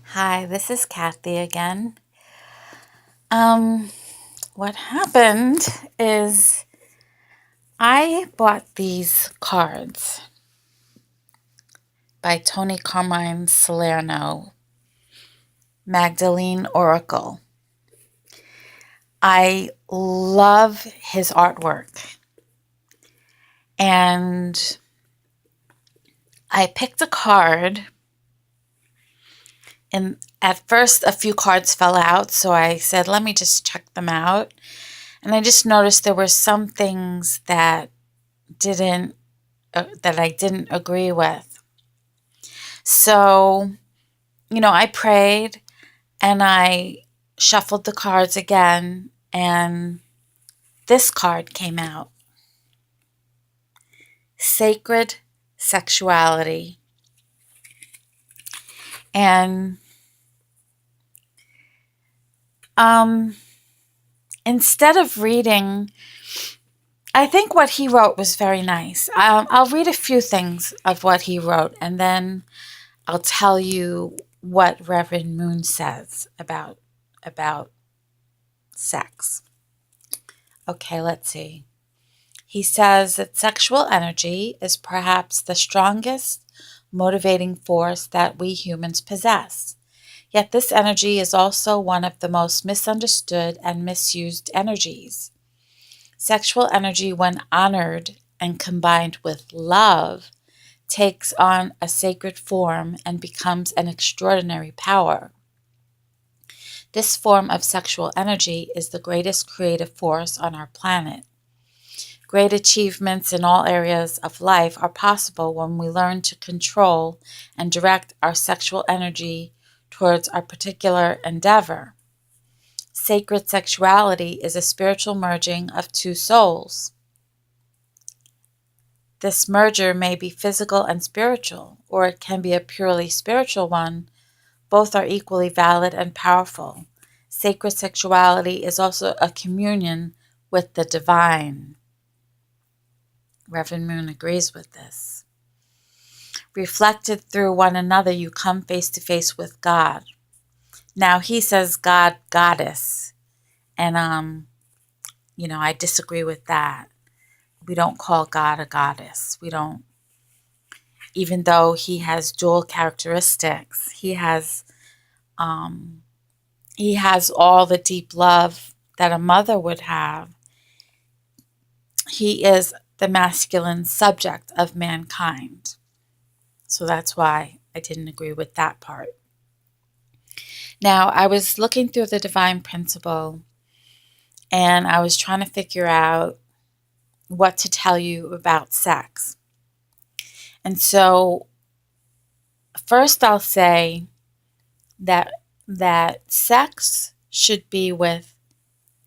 Hi, this is Kathy again. Um, what happened is I bought these cards by Tony Carmine Salerno, Magdalene Oracle. I love his artwork, and I picked a card, and at first a few cards fell out, so I said, let me just check them out. And I just noticed there were some things didn't that I didn't agree with. So, I prayed and I shuffled the cards again, and this card came out: Sacred Sexuality. And um, instead of reading, I think what he wrote was very nice. I'll read a few things of what he wrote, and then I'll tell you what Reverend Moon says about sex. Okay, let's see. He says that sexual energy is perhaps the strongest motivating force that we humans possess. Yet this energy is also one of the most misunderstood and misused energies. Sexual energy, when honored and combined with love, takes on a sacred form and becomes an extraordinary power. This form of sexual energy is the greatest creative force on our planet. Great achievements in all areas of life are possible when we learn to control and direct our sexual energy towards our particular endeavor. Sacred sexuality is a spiritual merging of two souls. This merger may be physical and spiritual, or it can be a purely spiritual one. Both are equally valid and powerful. Sacred sexuality is also a communion with the divine. Reverend Moon agrees with this. Reflected through one another, you come face to face with God. Now he says God, goddess, and I disagree with that. We don't call God a goddess. We don't, even though he has dual characteristics. He has all the deep love that a mother would have. He is the masculine subject of mankind. So that's why I didn't agree with that part. Now, I was looking through the divine principle, and I was trying to figure out what to tell you about sex. And so first I'll say that sex should be with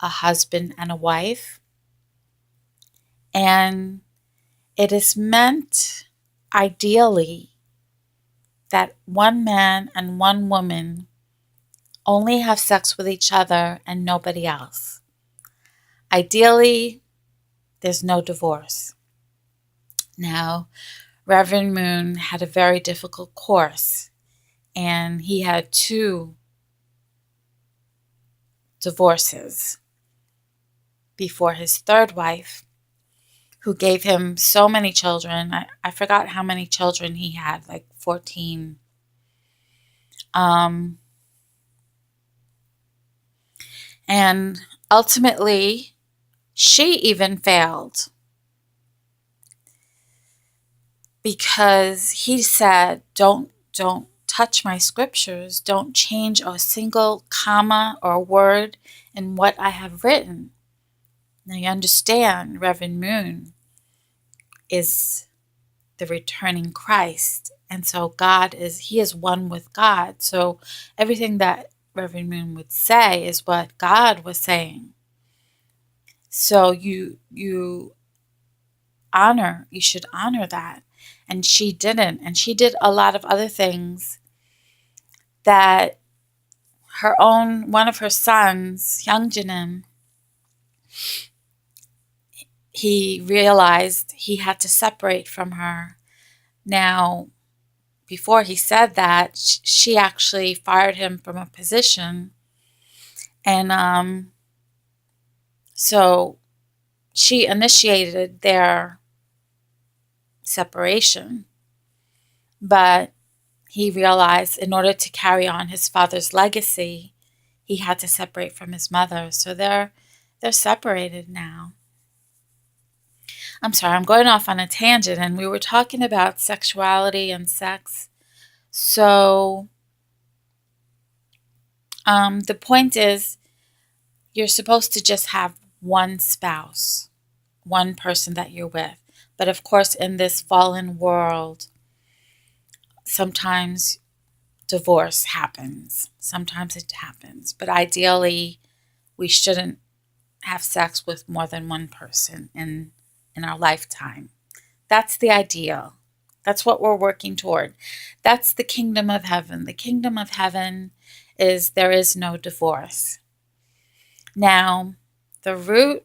a husband and a wife, and it is meant ideally that one man and one woman only have sex with each other and nobody else. Ideally, there's no divorce. Now, Reverend Moon had a very difficult course, and he had 2 divorces before his third wife, who gave him so many children. I forgot how many children he had, like 14. And ultimately, she even failed because he said, don't touch my scriptures. Don't change a single comma or word in what I have written. Now you understand, Reverend Moon is the returning Christ. And so he is one with God. So everything that Reverend Moon would say is what God was saying. So you should honor that. And she didn't. And she did a lot of other things that one of her sons, Young Janim, he realized he had to separate from her. Now, before he said that, she actually fired him from a position. And so she initiated their separation. But he realized in order to carry on his father's legacy, he had to separate from his mother. So they're separated now. I'm sorry, I'm going off on a tangent, and we were talking about sexuality and sex. So the point is, you're supposed to just have one spouse, one person that you're with. But of course, in this fallen world, sometimes divorce happens. Sometimes it happens. But ideally, we shouldn't have sex with more than one person in our lifetime. That's the ideal. That's what we're working toward. That's the kingdom of heaven. The kingdom of heaven is there is no divorce. Now, the root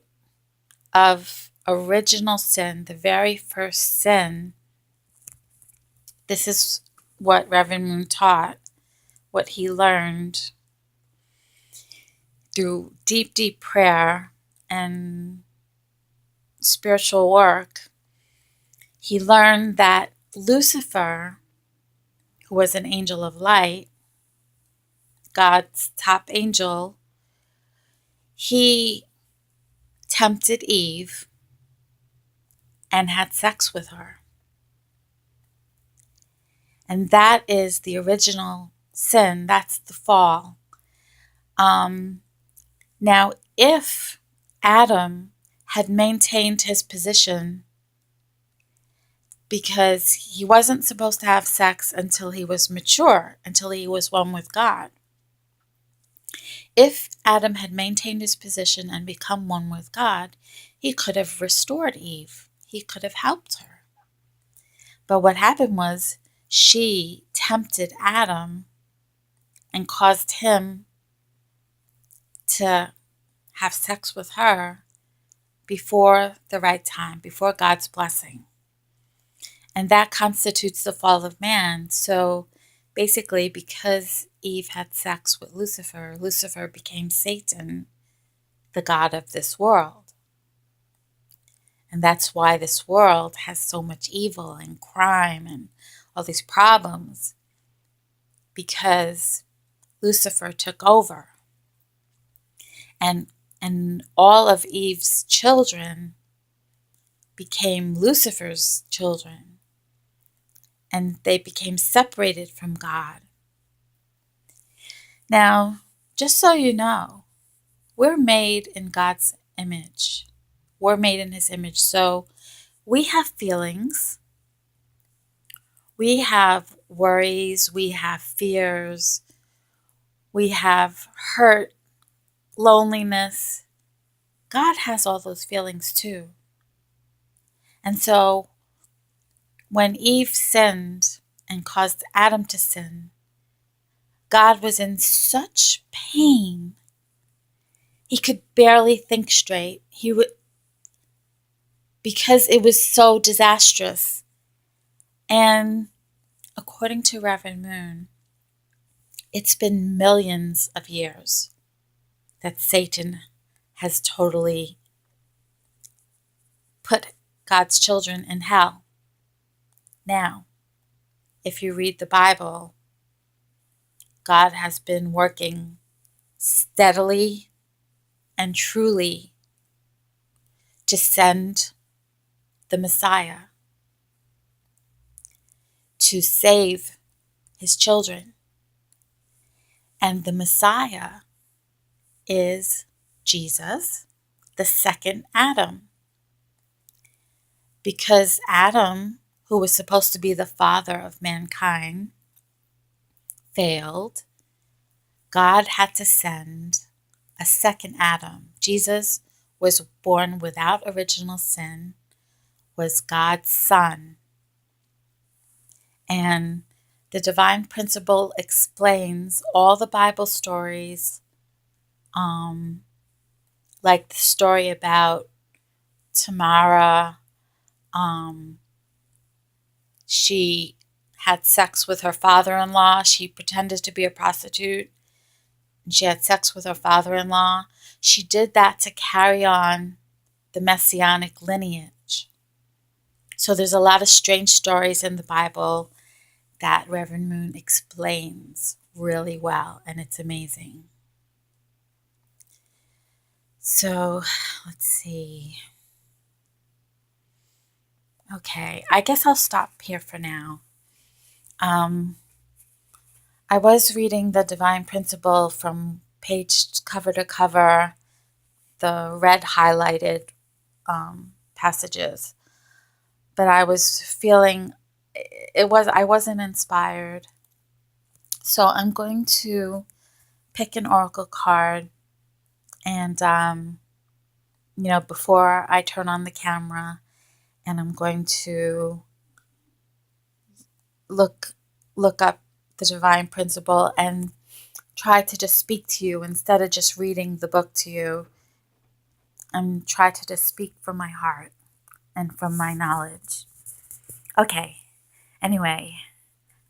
of original sin, the very first sin, this is what Reverend Moon taught, what he learned through deep, deep prayer and spiritual work. He learned that Lucifer, who was an angel of light, God's top angel, he tempted Eve and had sex with her. And that is the original sin. That's the fall. Now, if Adam had maintained his position, because he wasn't supposed to have sex until he was mature, until he was one with God. If Adam had maintained his position and become one with God, he could have restored Eve. He could have helped her. But what happened was she tempted Adam and caused him to have sex with her before the right time, before God's blessing. And that constitutes the fall of man. So basically, because Eve had sex with Lucifer, Lucifer became Satan, the god of this world. And that's why this world has so much evil and crime and all these problems, because Lucifer took over. And all of Eve's children became Lucifer's children. And they became separated from God. Now, just so you know, we're made in God's image. We're made in His image. So we have feelings. We have worries. We have fears. We have hurt, loneliness. God has all those feelings too. And so when Eve sinned and caused Adam to sin, God was in such pain. He could barely think straight. Because it was so disastrous. And according to Reverend Moon, it's been millions of years that Satan has totally put God's children in hell. Now, if you read the Bible, God has been working steadily and truly to send the Messiah to save His children. And the Messiah is Jesus, the second Adam. Because Adam, who was supposed to be the father of mankind, failed, God had to send a second Adam. Jesus was born without original sin, was God's son. And the divine principle explains all the Bible stories, like the story about Tamara. She had sex with her father-in-law. She pretended to be a prostitute and she had sex with her father-in-law. She did that to carry on the messianic lineage. So there's a lot of strange stories in the Bible that Reverend Moon explains really well, and it's amazing. So let's see. Okay, I guess I'll stop here for now. I was reading the Divine Principle from page cover to cover, the red highlighted passages, but I was feeling I wasn't inspired. So I'm going to pick an oracle card, and before I turn on the camera, and I'm going to look up the Divine Principle and try to just speak to you instead of just reading the book to you, and try to just speak from my heart and from my knowledge. Okay. Anyway,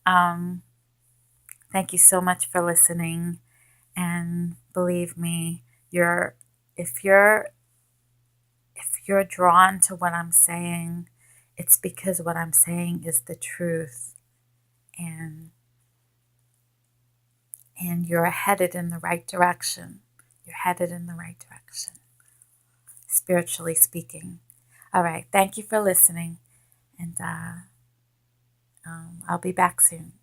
thank you so much for listening, and believe me, if you're drawn to what I'm saying, it's because what I'm saying is the truth, and you're headed in the right direction. You're headed in the right direction, spiritually speaking. All right. Thank you for listening, and I'll be back soon.